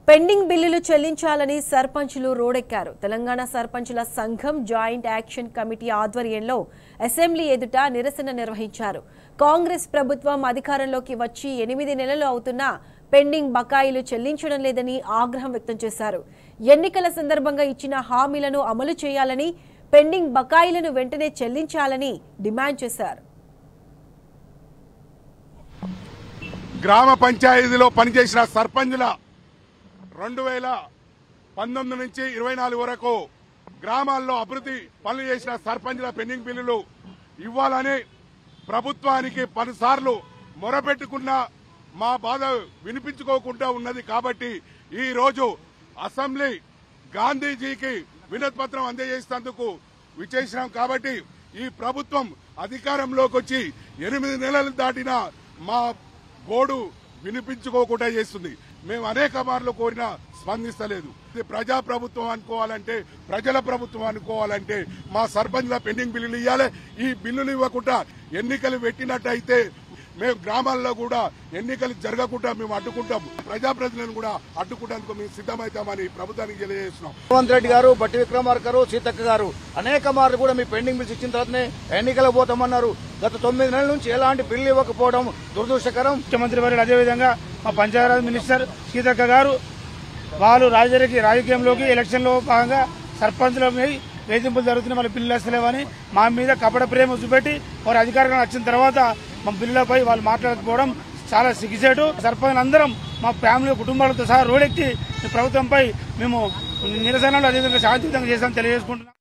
Pending బిల్లులు చెల్లించాలని సర్పంచులు రోడెక్కారు. తెలంగాణ సర్పంచుల సంఘం జాయింట్ యాక్షన్ కమిటీ ఆధ్వర్యంలో అసెంబ్లీ ఎదుట నిరసన నిర్వహించారు. కాంగ్రెస్ ప్రభుత్వం అధికారంలోకి వచ్చి 8 నెలలు అవుతున్నా పెండింగ్ బకాయిలు చెల్లించడం లేదని ఆగ్రహం వ్యక్తం చేశారు. ఎన్నికల సందర్భంగా ఇచ్చిన హామీలను అమలు చేయాలని, పెండింగ్ బకాయిలను వెంటనే చెల్లించాలని డిమాండ్ చేశారు. గ్రామ పంచాయతీలో పనిచేసిన సర్పంచుల 2019 నుంచి 24 వరకు గ్రామాల్లో అభివృద్ధి పనులు చేసిన సర్పంచుల పెండింగ్ బిల్లులు ఇవ్వాలని ప్రభుత్వానికి 10 సార్లు మొరపెట్టుకున్న మా బాధ వినిపించుకోకుండా ఉన్నది. కాబట్టి ఈ రోజు అసెంబ్లీ గాంధీజీకి వినతి పత్రం అందజేసేందుకు విచ్చేసినాం. కాబట్టి ఈ ప్రభుత్వం అధికారంలోకి వచ్చి 8 నెలలు దాటిన మా గోడు వినిపించుకోకుండా చేస్తుంది. మేము అనేక మార్లు కోరినా స్పందిస్తలేదు. ఇది ప్రజా ప్రభుత్వం అనుకోవాలంటే, ప్రజల ప్రభుత్వం అనుకోవాలంటే మా సర్పంచ్ల పెండింగ్ బిల్లులు ఇవ్వాలి. ఈ బిల్లులు ఇవ్వకుండా ఎన్నికలు పెట్టినట్టయితే మేము గ్రామాల్లో కూడా ఎన్నికలు జరగకుండా మేము అడ్డుకుంటాం. ప్రజాప్రతినిధులను కూడా అడ్డుకుంటేందుకు మేము సిద్దమవుతామని ప్రభుత్వానికి తెలియజేస్తున్నాం. రేవంత్ రెడ్డి గారు, బట్టి విక్రమార్క గారు, సీతక్క గారు అనేక మార్లు కూడా మీ పెండింగ్ బిల్స్ ఇచ్చిన తర్వాతనే ఎన్నికలు పోతామన్నారు. గత 9 నెలల నుంచి ఎలాంటి బిల్లు ఇవ్వకపోవడం దురదృష్టకరం. ముఖ్యమంత్రి వారు అదేవిధంగా మా పంచాయతీరాజ్ మినిస్టర్ సీతక్క గారు వాళ్ళు రాజకీయంలోకి ఎలక్షన్ లో భాగంగా సర్పంచులపై వేధింపులు జరుగుతున్నాయి, వాళ్ళ బిల్లులు వస్తలేవని మా మీద కపట ప్రేమ చూపెట్టి వారు అధికారంలో వచ్చిన తర్వాత మా బిల్లులపై వాళ్ళు మాట్లాడకపోవడం చాలా సిగ్గుచేటు. సర్పంచులు అందరం మా ఫ్యామిలీ కుటుంబాలతో సహా రోడెక్కి ప్రభుత్వంపై మేము నిరసనలు అదేవిధంగా శాంతియుతంగా చేస్తామని తెలియజేసుకుంటున్నాం.